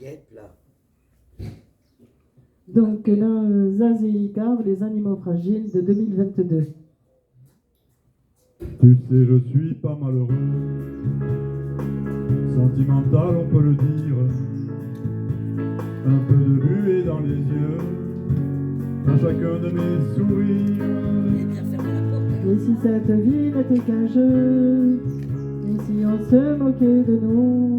guêpe là. Donc là, Zaz et Icar, les animaux fragiles de 2022. Tu sais, je suis pas malheureux, sentimental, on peut le dire. Un peu de buée dans les yeux, à chacun de mes sourires. Et si cette vie n'était qu'un jeu, et si on se moquait de nous,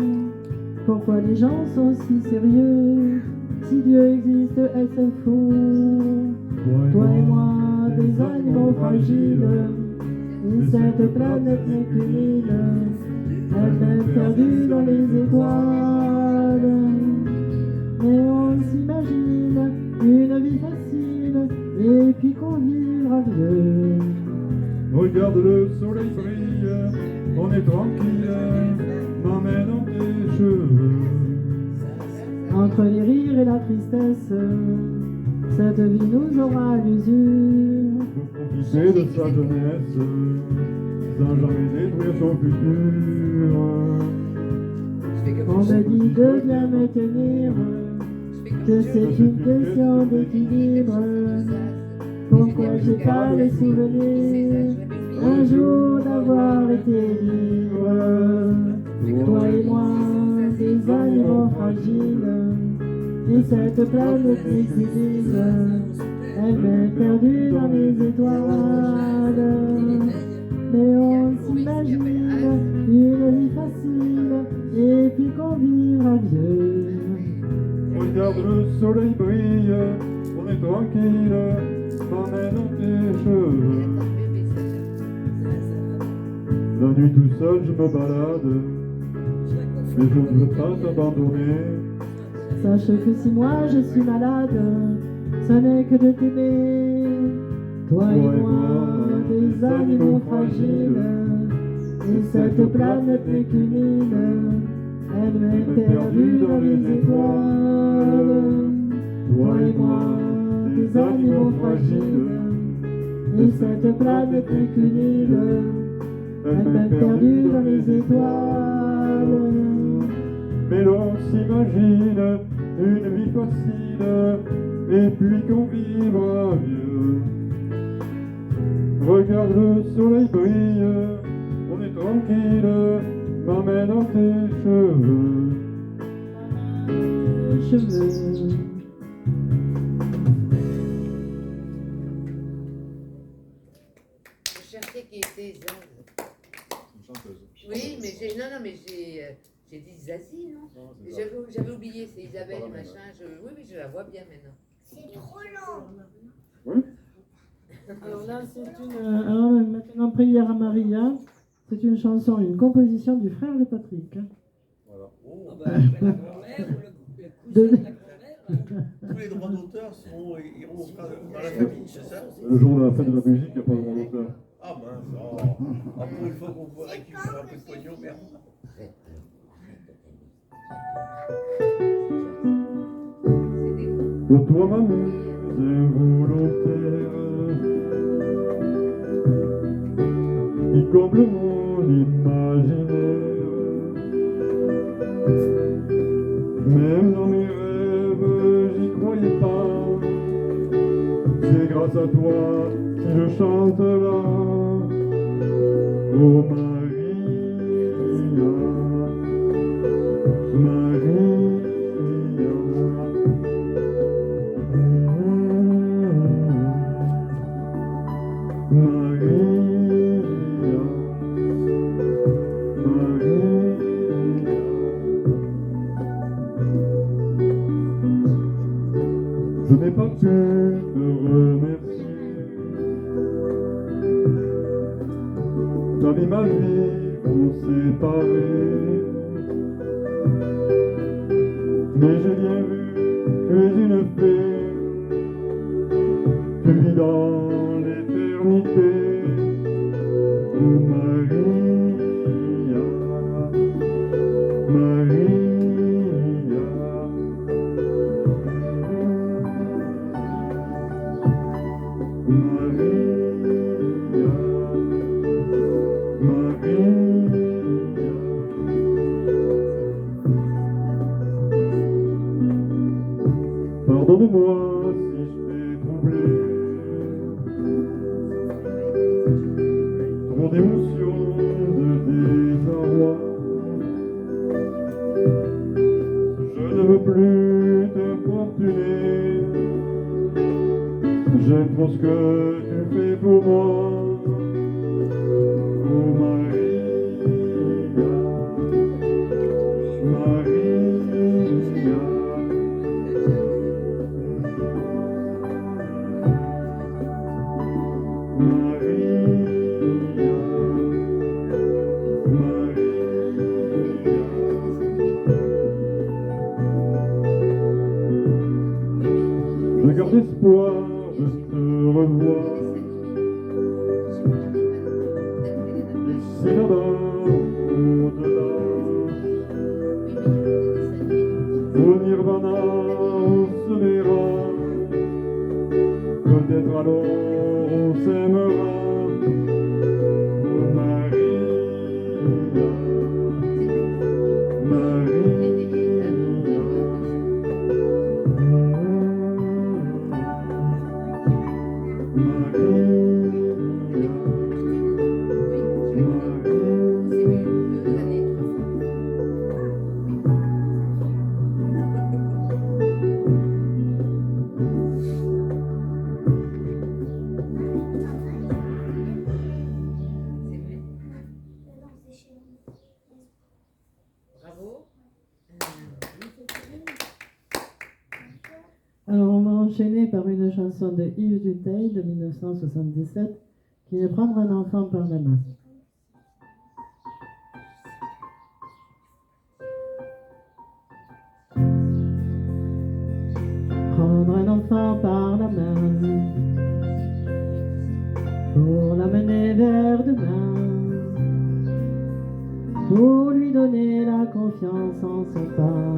pourquoi les gens sont si sérieux? Si Dieu existe, est-ce faux? Toi et moi, des animaux fragiles, et cette planète n'est qu'une île, elle-même perdue dans les étoiles. Mais on s'imagine une vie facile, et puis qu'on vivra vieux. Regarde le soleil brille, on est tranquille, m'emmène dans tes cheveux. Entre les rires et la tristesse, cette vie nous aura à l'usure. Pour profiter de sa jeunesse, sans jamais détruire son futur. On me dit de bien me tenir, que c'est une question d'équilibre. Pourquoi j'ai pas le souvenir un jour d'avoir été libre? Toi et moi, des animaux fragiles, et cette planète n'existe, elle m'est perdue dans les étoiles. Mais on s'imagine une vie facile, et puis qu'on vivra vieux. Regarde le soleil brille, on est tranquille, m'emmène dans tes cheveux. La nuit tout seul je me balade, mais je ne veux pas t'abandonner. Sache que si moi je suis malade, ce n'est que de t'aimer. Toi et moi, des animaux fragiles, et cette planète n'est qu'une île, elle m'est perdue dans les étoiles. Toi et moi, des animaux fragiles, et cette planète n'est qu'une île, elle m'est perdue dans les étoiles. Mais l'on s'imagine une vie facile, et puis qu'on vivra vieux. Regarde le soleil brille, on est tranquille, m'emmène dans tes cheveux. Cheveux. Je cherchais qui était Zaz. Une chanteuse. Oui, mais j'ai dit Zazie, non? Non, c'est ça. J'avais oublié, c'est Isabelle, Pas la même, machin. Oui, je la vois bien maintenant. C'est trop lent. Alors là, c'est alors maintenant, Prière à Maria. C'est une chanson, une composition du frère de Patrick. Voilà. Ah bah, après la grand-mère ou le cousin de la grand-mère. Tous les droits d'auteur iront dans la famille, c'est ça? Le jour de la fête de la musique, il n'y a pas de droit d'auteur. Ah mince, oh. Ah, pour une fois qu'on peut récupérer un peu de pognon, merde. Pour toi, ma muse involontaire, qui comble mon imaginaire. Même dans mes rêves, j'y croyais pas. C'est grâce à toi si je chante là. Oh Maria, Maria. Je n'ai pas pu te remercier. Ta vie, ma vie vont séparer. Mais j'ai bien vu, tu es une fée. Tu vis dans l'éternité. Oh Maria, Maria. Pardonne-moi si je t'ai troublé. Trop d'émotions, de désarroi. Je ne veux plus t'importuner. J'aime trop ce que tu fais pour moi. Oh Maria, Maria. Je garde espoir de te revoir. Ici là-bas, au-delà, au Nirvana, on se verra. Peut-être alors on s'aimera. Oh Maria, Maria. Bravo. Alors, on va enchaîner par une chanson de Yves Duteil de 1977 qui est Prendre un enfant par la main. Prendre un enfant par la main pour l'amener vers demain, pour lui donner la confiance en son pas.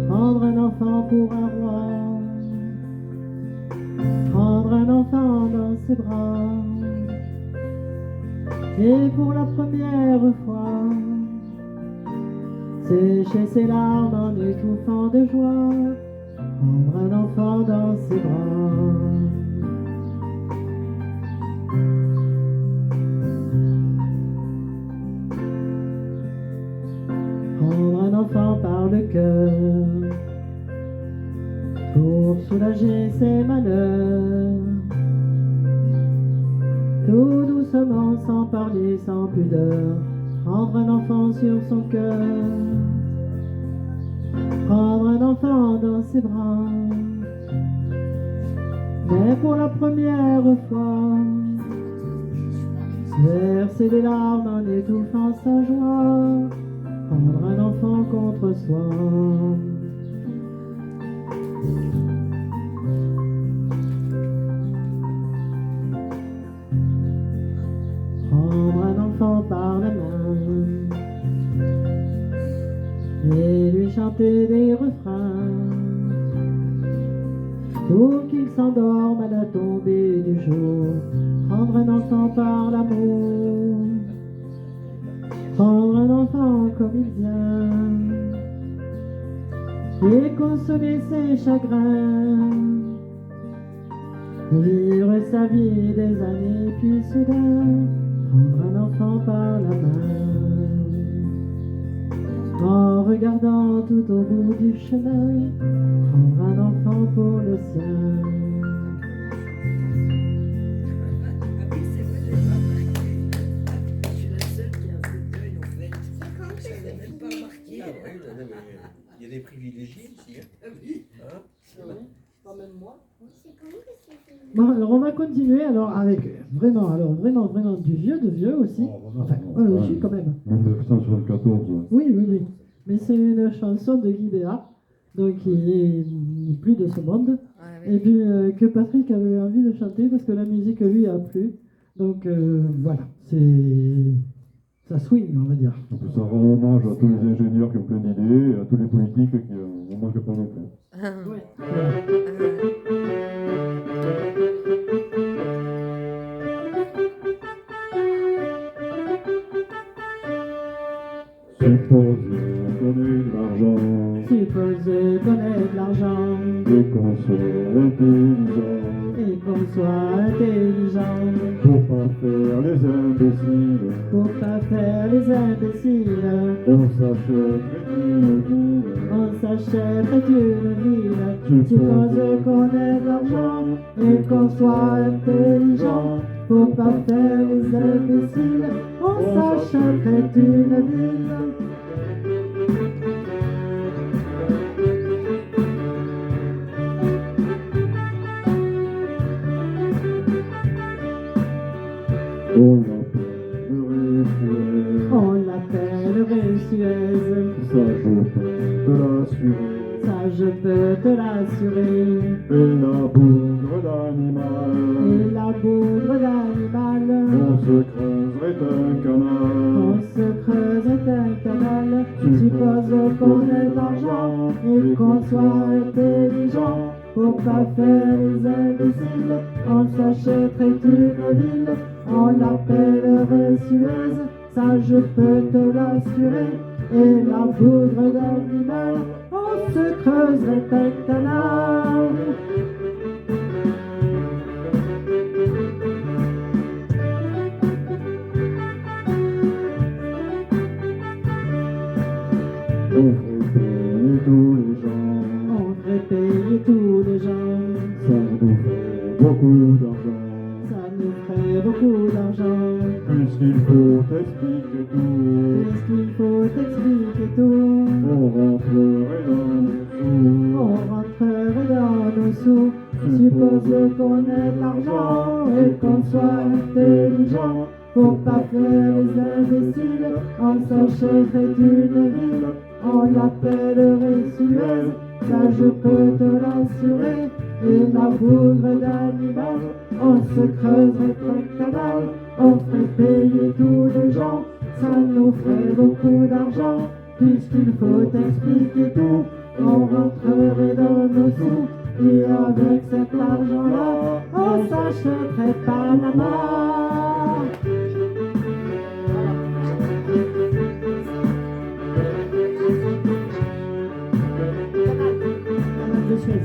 Prendre un enfant pour un roi, prendre un enfant dans ses bras, et pour la première fois, sécher ses larmes en étouffant de joie, prendre un enfant dans ses bras. Prendre un enfant par le cœur pour soulager ses malheurs, tout doucement, sans parler, sans pudeur, prendre un enfant sur son cœur, prendre un enfant dans ses bras, mais pour la première fois, verser des larmes en étouffant sa joie, prendre un enfant contre soi. Prendre un enfant par la main et lui chanter des refrains pour qu'il s'endorme à la tombée du jour. Prendre un enfant par l'amour, prendre un enfant comme il vient et consoler ses chagrins, vivre sa vie des années puis soudain, prendre un enfant par la main, en regardant tout au bout du chemin, prendre un enfant pour le sien. Ah oui, c'est vrai, j'ai pas remarqué. Je suis la seule qui a un fauteuil en fait. Je n'avais même pas remarqué. Ah oui, non, mais il y a des privilégiés ici. Hein. Ah oui. Hein? Pas même moi. Bon, alors on va continuer alors avec vraiment du vieux de vieux aussi. Enfin, aussi quand même. 1974. Oui. Mais c'est une chanson de Guy Béat, donc qui est plus de ce monde. Et puis que Patrick avait envie de chanter parce que la musique lui a plu. Donc voilà, ça swing, on va dire. En plus, ça rend hommage à tous les ingénieurs qui ont plein d'idées et à tous les politiques qui ne manquent pas non plus. Ouais. Supposez qu'on ait de l'argent, Supposez qu'on ait de l'argent, et qu'on soit intelligent. Et qu'on soit intelligent. Pour pas faire les imbéciles, Pour pas faire les imbéciles. on s'achèterait une ville. On s'achèterait une ville. Tu Suppose qu'on ait de l'argent et qu'on soit intelligent. Pour pas faire les imbéciles, on s'achèterait une ville. On l'appellerait Suez. On l'appellerait Suez. Ça je peux te l'assurer. Ça je peux te l'assurer. Et la bougre d'animal, Et la bougre d'animal. on se creuserait un canal. On se creuserait un canal. Suppose qu'on ait de l'argent et qu'on soit intelligent. Pour pas faire les imbéciles, on s'achèterait une ville. On l'appellerait Suez. Ça je peux te l'assurer. Et la bougre d'animal, on se creuserait un canal. On ferait payer tous les gens, On ferait payer tous les gens. ça nous ferait beaucoup d'argent. Ça nous ferait beaucoup d'argent. Puisqu'il faut expliquer tout, Puisqu'il faut expliquer tout. on rentrerait dans nos sous. On rentrerait dans nos sous. Suppose qu'on ait de l'argent et qu'on soit intelligent. Pour pas faire les imbéciles, on s'achèterait une ville. On l'appellerait Suez. Ça je peux te l'assurer. Et la bougre d'animal, on se creuserait un canal. On ferait payer tous les gens. Ça nous ferait beaucoup d'argent. Puisqu'il faut expliquer tout, on rentrerait dans nos sous. Et avec cet argent-là, on s'achèterait Panama. Canal de Suez.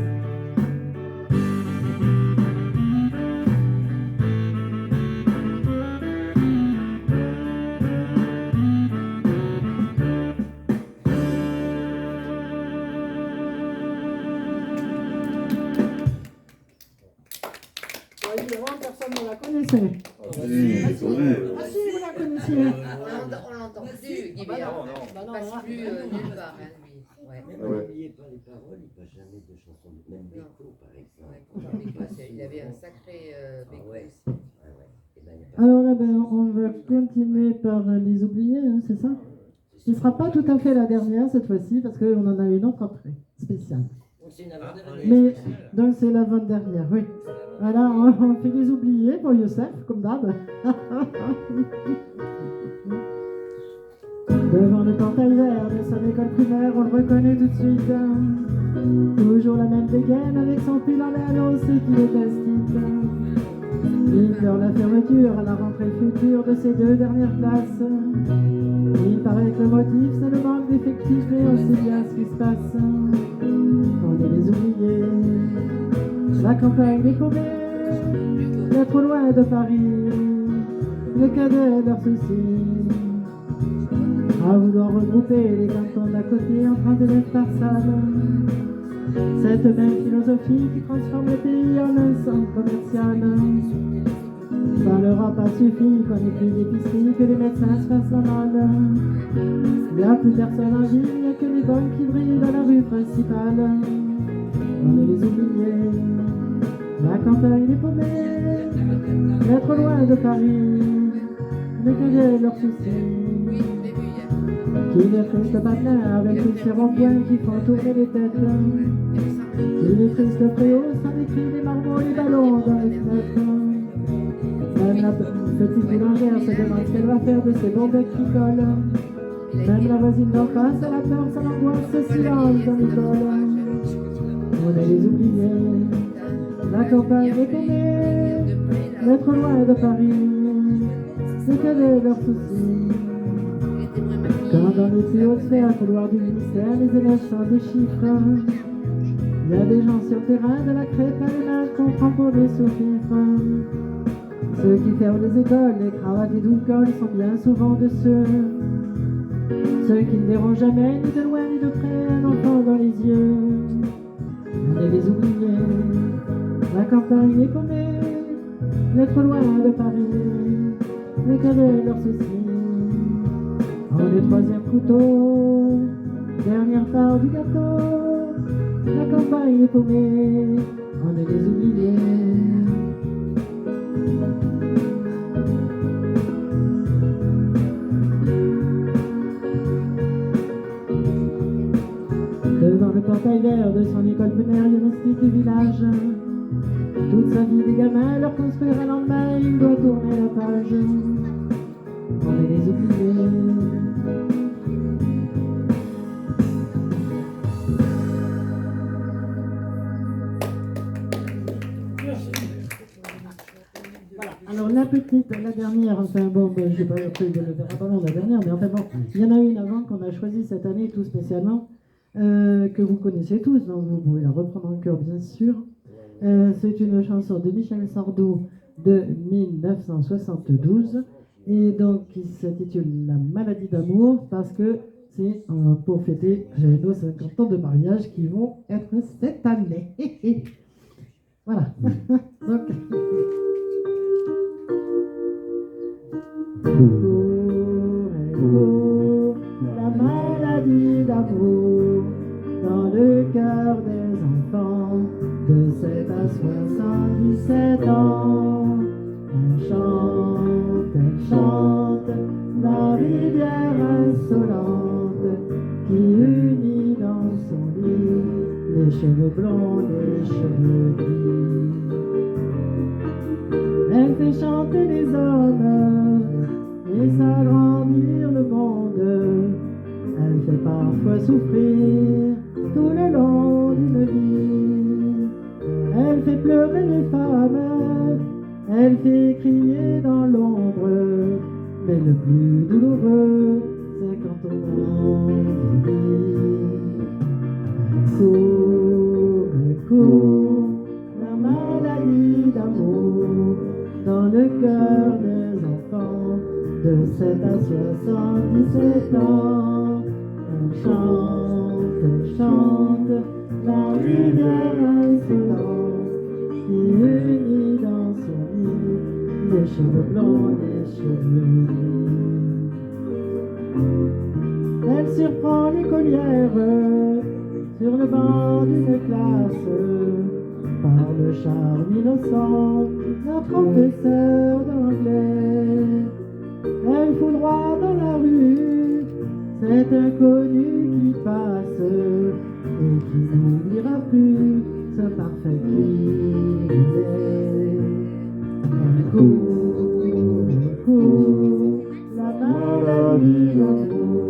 Bon, évidemment, personne ne la connaissait. Ah, Ah si, vous la connaissiez. On l'entend plus, Guy Bah Béard. non, non. bah non, Il passe là. plus nulle part, hein, lui. Ouais. Mais Ouais. n'oubliez pas les paroles, il passe jamais de chansons, même Beko par exemple. Ouais, quand Jean Béco, il avait un sacré Béco ouais. aussi. Ouais. Et ben, il y a pas- Alors, eh ben, on va continuer par les oubliés, hein, c'est ça? Ce ne sera pas tout à fait la dernière cette fois-ci, parce qu'on en a une autre après, spéciale. C'est une avant-dernière. Mais, donc c'est l'avant-dernière, oui. Voilà, on fait les oubliés pour Youssef, comme d'hab. Devant le portail vert de son école primaire, on le reconnaît tout de suite. Toujours la même dégaine avec son pull en laine, on sait qu'il est plastique. Il pleure la fermeture à la rentrée future de ses 2 dernières classes. Il paraît que le motif c'est le manque d'effectifs, mais on sait bien ce qui se passe. On est les oubliés. La campagne est paumée, bien trop loin de Paris. Le cadet leurs soucis. À vouloir regrouper les cantons d'à côté en 30 élèves par salle. Cette même philosophie qui transforme le pays en un centre commercial. Ça leur a pas suffi qu'on ait plus d'épicerie, que les médecins se fassent la malle. Il n'y a plus personne en ville, il n'y a que les banques qui brillent dans la rue principale. On est les oubliés, la campagne est paumée, bien trop loin de Paris, mais que j'ai leurs soucis. Oui, je l'ai vu hier. Qu'il est triste matin avec tous ces ronds-points qui font tourner les têtes. Qu'il est triste préau sans les cris des marmots, les ballons dans les fenêtres. Même la petite boulangère se demande ce qu'elle va faire de ces bonbecs qui collent. Même la voisine d'en face, elle a peur, ça l'angoisse, ce silence dans l'école. On est les oubliés, la campagne est paumée, mais trop loin de Paris, c'est quel est leur souci. Quand dans les plus hautes sphères, couloirs du ministère, les élèves sont des chiffres. Il y a des gens sur le terrain de la crête à les mains qu'on prend pour des sous-fifres. Ceux qui ferment les écoles, les cravates et double-cols sont bien souvent de ceux qui ne verront jamais, ni de loin ni de près, un enfant dans les yeux. On est les oubliés, la campagne est paumée, on est trop loin de Paris, le cadet de leurs soucis. On est troisième couteau, dernière part du gâteau, la campagne est paumée, on est les oubliés. Devant le portail vert de son école primaire, il reste du village. Toute sa vie des gamins, leur construire un lendemain, il doit tourner la page. On est les oubliés. Voilà. Alors la petite, la dernière, enfin bon, je n'ai pas pris de le faire à la dernière, mais enfin bon, il y en a une avant qu'on a choisie cette année tout spécialement. Que vous connaissez tous, donc vous pouvez la reprendre en cœur bien sûr. C'est une chanson de Michel Sardou de 1972 et donc qui s'intitule La maladie d'amour parce que c'est pour fêter nos 50 ans de mariage qui vont être cette année. Voilà. Donc... La maladie d'amour dans le cœur des enfants de 7 à 77 ans. Elle chante la rivière insolente qui unit dans son lit les cheveux blonds, les cheveux gris. Elle fait chanter les hommes et s'agrandir le monde. Elle fait parfois souffrir tout le long d'une vie. Elle fait pleurer les femmes, elle fait crier dans l'ombre. Mais le plus douloureux, c'est quand on court, la maladie d'amour dans le cœur des enfants de 7 à 77 ans. Elle chante la rivière insolente qui unit dans son lit les cheveux blancs, les cheveux gris. Elle surprend l'écolière sur le banc d'une classe par le charme innocent d'un professeur d'anglais. Elle fout droit dans la rue cet inconnu qui passe et qui n'oubliera plus ce parfait qu'il est. Elle court, la maladie d'amour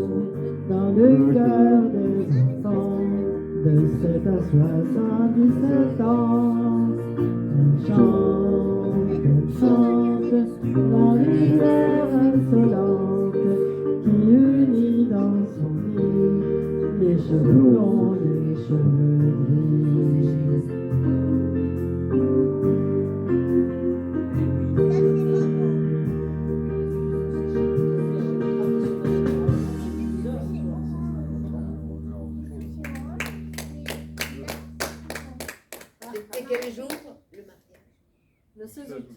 dans le cœur des enfants de 7 à 77 ans. Elle chante la rivière insolente qui unit dans son lit les cheveux blonds, les cheveux gris. C'était quel jour le mariage? Le 16 août.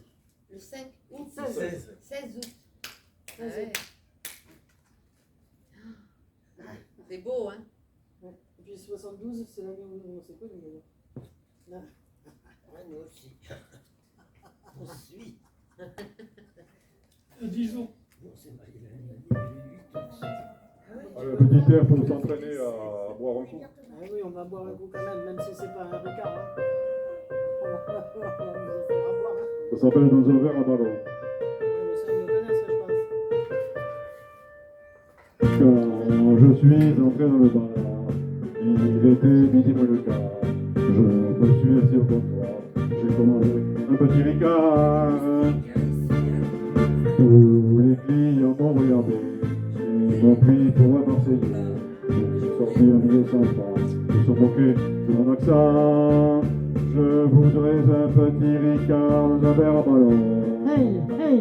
Le 5 août? 16 août. Ah ouais. C'est beau, hein? Ouais. Et puis 72, c'est l'année où on s'est connus. Là. Ouais, nous aussi. On suit. 10 jours. Nous, on s'est mariés l'année 2008. Le petit père pour s'entraîner à boire un coup. Ah oui, on va boire un coup quand même si c'est pas un Ricard. Hein. On va faire à boire. Hein. Ça s'appelle dans un verre à ballon. Ouais, mais ça, ils me connaissent, je pense. Quand je suis entré dans le bar, il était midi moins le quart. Je me suis assis au comptoir. J'ai commandé un petit Ricard. Tous les clients m'ont regardé. Ils m'ont pris pour un Marseillais. J'ai sorti un billet 100 francs. se sont moqués de mon accent. Je voudrais un petit Ricard dans un verre à ballon. Hey, hey,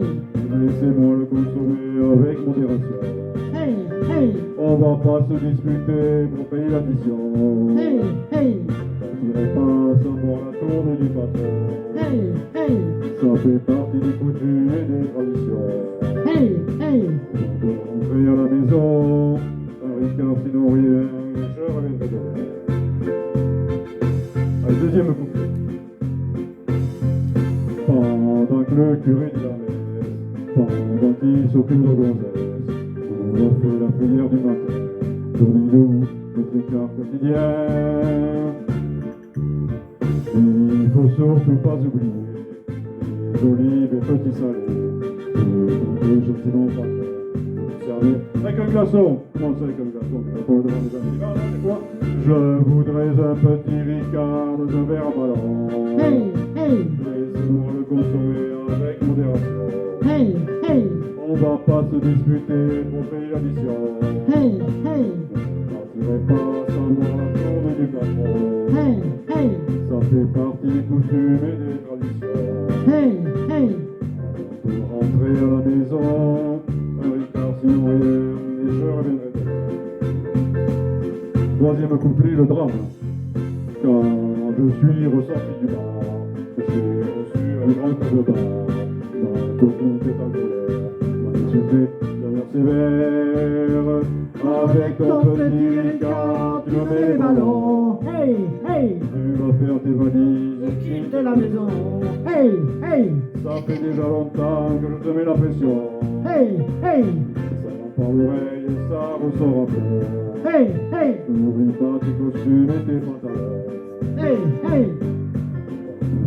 Laissez-moi le consommer avec modération. hey, hey, On va pas se disputer pour payer l'addition. hey, hey, Je dirais pas sans voir la tournée du patron. hey, hey, Ça fait partie des coutumes et des traditions. hey, hey. On peut rentrer à la maison, un Ricard sinon rien, je reviendrai demain. Allez, deuxième couplet. Pendant que le curé dit la messe, pendant qu'il s'occupe de gonzesse, on a fait la prière du matin, donnez-nous notre écart quotidien. Il faut surtout pas oublier les olives et petits salés, que gentiment pas vous servez avec un glaçon. Comment ça avec un glaçon? On va devant les amis. Non, c'est quoi? Je voudrais un petit Ricard dans un verre à ballon. Hey, hey, Laissez-moi le consommer avec modération. hey, hey, On va pas se disputer pour payer l'addition. hey, hey, Je partirai pas sans voir la tournée du patron. hey, hey, Ça fait partie des coutumes et des traditions. hey, hey. Pour rentrer à la maison, un Ricard sinon rien, et je reviendrai demain. Troisième couplet, le drame. Quand je suis ressorti du bar, j'ai reçu un grand coup de barre. Dans le coquin était en colère, m'a insulté d'un air sévère. Avec ton petit Ricard, tu me mets les ballons. Hey, hey, Tu vas faire tes valises, quitte la maison. Hey, hey, ça fait déjà longtemps que je te mets la pression. hey, hey, Ça va par l'oreille et ça ressort après. hey, hey, N'oublie pas tes costumes et tes pantalons. hey, hey.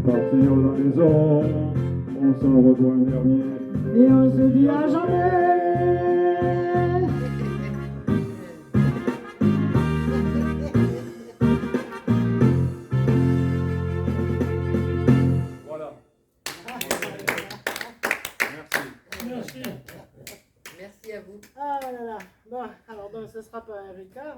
Pour partir de la maison, on s'en revoit un dernier. Et on se dit à jamais. Voilà. Merci. Merci à vous. Ah là là. Bon, alors donc ce sera pas un Ricard.